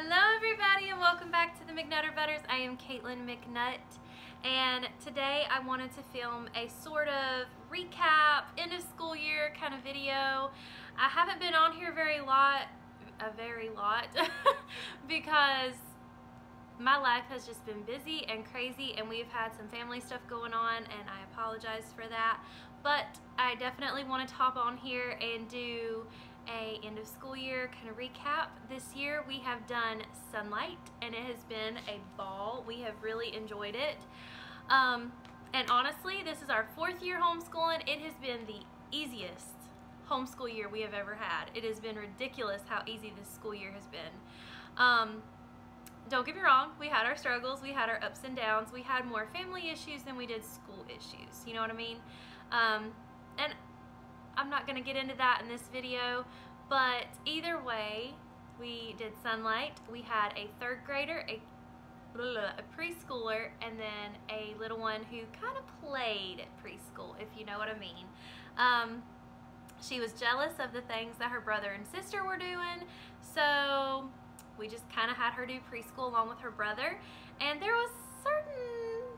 Hello everybody and welcome back to the McNutter Butters. I am Caitlin McNutt and today I wanted to film a sort of recap, end of school year kind of video. I haven't been on here a very lot because my life has just been busy and crazy and we've had some family stuff going on and I apologize for that. But I definitely wanted to hop on here and do a end of school year kind of recap. This year we have done Sunlight and it has been a ball. We have really enjoyed it. And honestly, this is our 4th year homeschooling. It has been the easiest homeschool year we have ever had. It has been ridiculous how easy this school year has been. Don't get me wrong, we had our struggles, we had our ups and downs, we had more family issues than we did school issues, you know what I mean? And I'm not going to get into that in this video, but either way, we did Sunlight. We had a 3rd grader, a preschooler, and then a little one who kind of played at preschool, if you know what I mean. She was jealous of the things that her brother and sister were doing, so we just kind of had her do preschool along with her brother, and there was certain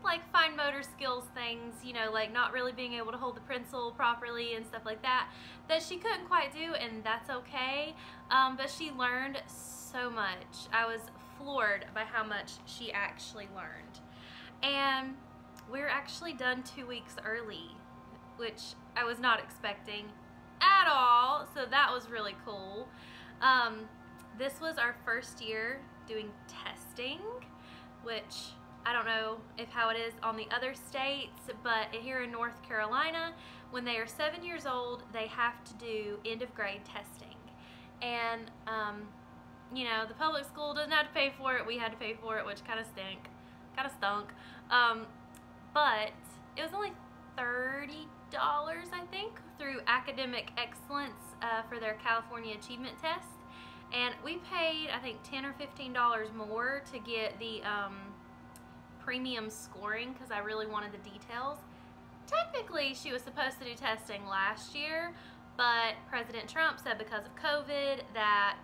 like fine motor skills things, you know, like not really being able to hold the pencil properly and stuff like that, that she couldn't quite do, and that's okay. But she learned so much. I was floored by how much she actually learned. And we're actually done 2 weeks early, which I was not expecting at all, so that was really cool. This was our first year doing testing, which I don't know how it is on the other states, but here in North Carolina, when they are 7 years old, they have to do end of grade testing. And, you know, the public school doesn't have to pay for it. We had to pay for it, which kind of stunk. But it was only $30, I think, through Academic Excellence for their California Achievement Test. And we paid, I think, $10 or $15 more to get the premium scoring because I really wanted the details. Technically, she was supposed to do testing last year, but President Trump said because of COVID that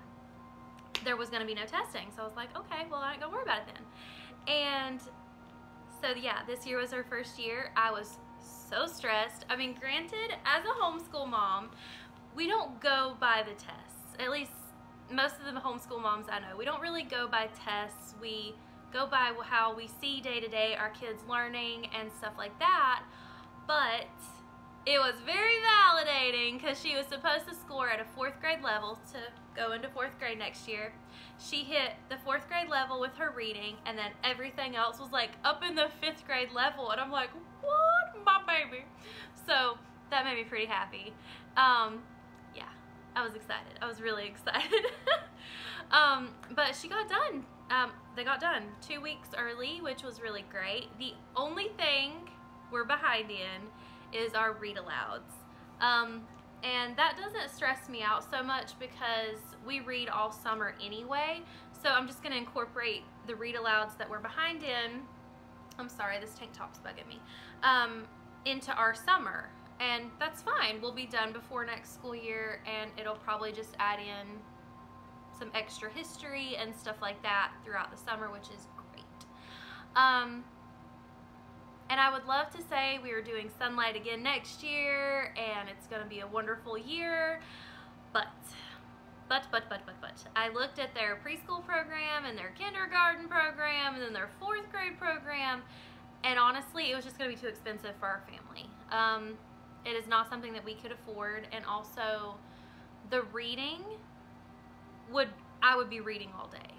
there was going to be no testing. So I was like, okay, well, I ain't gonna worry about it then. And so yeah, this year was her first year. I was so stressed. I mean, granted, as a homeschool mom, we don't go by the tests. At least most of the homeschool moms I know, we don't really go by tests. We go by how we see day to day our kids learning and stuff like that. But it was very validating because she was supposed to score at a 4th grade level to go into 4th grade next year. She hit the 4th grade level with her reading, and then everything else was like up in the 5th grade level, and I'm like, what, my baby? So that made me pretty happy. Yeah, I was excited. I was really excited. But she got done. They got done 2 weeks early, which was really great. The only thing we're behind in is our read alouds. And that doesn't stress me out so much because we read all summer anyway. So I'm just gonna incorporate the read alouds that we're behind in, I'm sorry, this tank top's bugging me, into our summer. And that's fine. We'll be done before next school year, and it'll probably just add in some extra history and stuff like that throughout the summer, which is great. And I would love to say we are doing Sunlight again next year and it's going to be a wonderful year, but I looked at their preschool program and their kindergarten program and then their 4th grade program, and honestly it was just going to be too expensive for our family. It is not something that we could afford, and also the reading, I would be reading all day,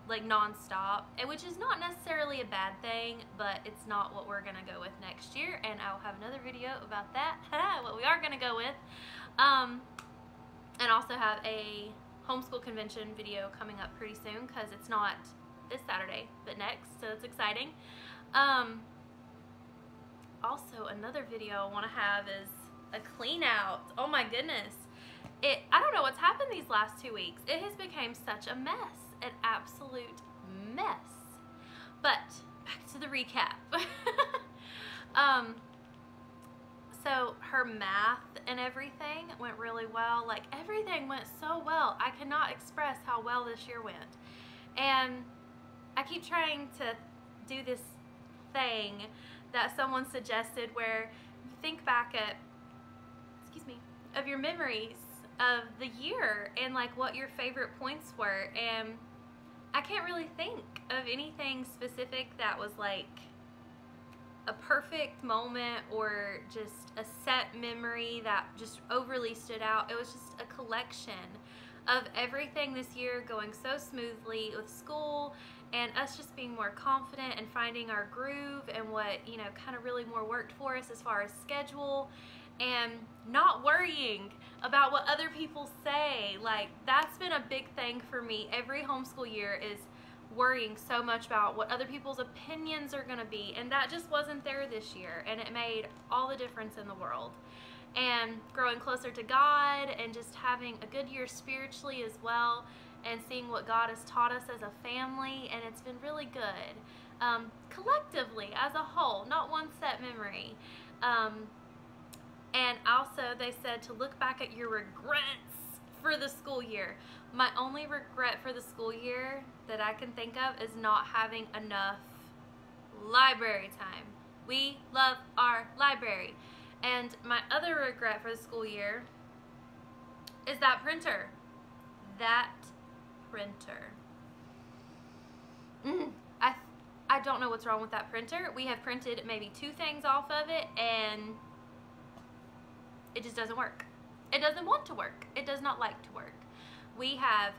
like non-stop, which is not necessarily a bad thing, but it's not what we're gonna go with next year, and I'll have another video about that, what we are gonna go with, and also have a homeschool convention video coming up pretty soon, because it's not this Saturday but next, so it's exciting. Also, another video I want to have is a clean out. Oh my goodness. I don't know what's happened these last 2 weeks. It has become such a mess, an absolute mess. But back to the recap. So her math and everything went really well. Like, everything went so well. I cannot express how well this year went. And I keep trying to do this thing that someone suggested where you think back at, excuse me, of your memories of the year and like what your favorite points were. And I can't really think of anything specific that was like a perfect moment or just a set memory that just overly stood out. It was just a collection of everything this year going so smoothly with school and us just being more confident and finding our groove and what, you know, kind of really more worked for us as far as schedule and not worrying about what other people say. Like, that's been a big thing for me every homeschool year, is worrying so much about what other people's opinions are going to be, and that just wasn't there this year, and it made all the difference in the world. And growing closer to God and just having a good year spiritually as well, and seeing what God has taught us as a family, and it's been really good. Collectively, as a whole, not one set memory. And also they said to look back at your regrets for the school year. My only regret for the school year that I can think of is not having enough library time. We love our library. And my other regret for the school year is that printer. That printer. I don't know what's wrong with that printer. We have printed maybe 2 things off of it and it just doesn't work. It doesn't want to work. It does not like to work. We have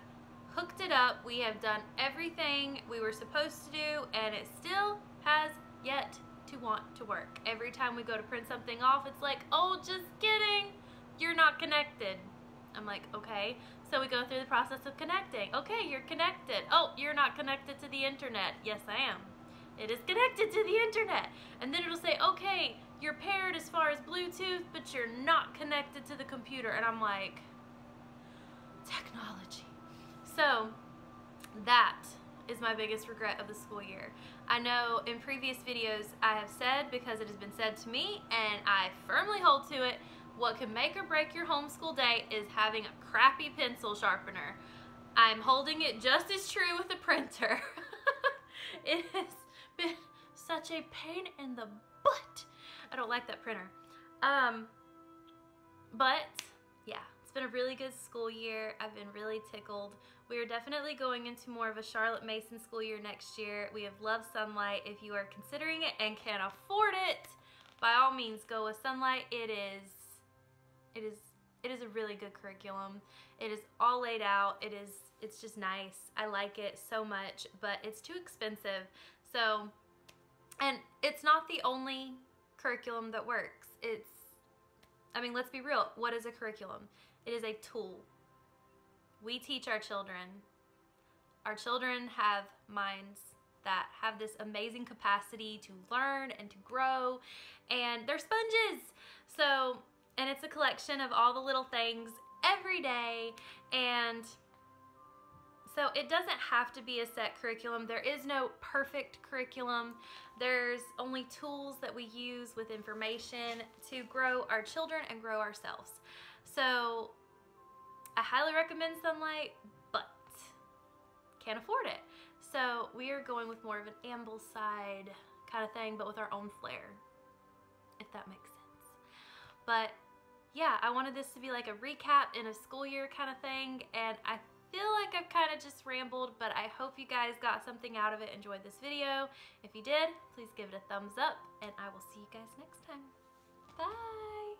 hooked it up. We have done everything we were supposed to do, and it still has yet to want to work. Every time we go to print something off, it's like, oh, just kidding. You're not connected. I'm like, okay. So we go through the process of connecting. Okay, you're connected. Oh, you're not connected to the internet. Yes, I am. It is connected to the internet. And then it'll say, okay, you're paired as far as Bluetooth, but you're not connected to the computer. And I'm like, technology. So that is my biggest regret of the school year. I know in previous videos I have said, because it has been said to me and I firmly hold to it, what can make or break your homeschool day is having a crappy pencil sharpener. I'm holding it just as true with the printer. It has been such a pain in the butt. I don't like that printer. But yeah, it's been a really good school year. I've been really tickled. We are definitely going into more of a Charlotte Mason school year next year. We have Love Sunlight. If you are considering it and can afford it, by all means go with Sunlight. It is a really good curriculum. It is all laid out. It's just nice. I like it so much, but it's too expensive. So, and it's not the only curriculum that works. I mean, let's be real. What is a curriculum? It is a tool. We teach our children. Our children have minds that have this amazing capacity to learn and to grow, and they're sponges. So, and it's a collection of all the little things every day, and so it doesn't have to be a set curriculum. There is no perfect curriculum. There's only tools that we use with information to grow our children and grow ourselves. So I highly recommend Sunlight, but can't afford it. So we are going with more of an Ambleside kind of thing, but with our own flair, if that makes sense. But yeah, I wanted this to be like a recap in a school year kind of thing, and I feel like I've kind of just rambled, but I hope you guys got something out of it, enjoyed this video. If you did, please give it a thumbs up, and I will see you guys next time. Bye!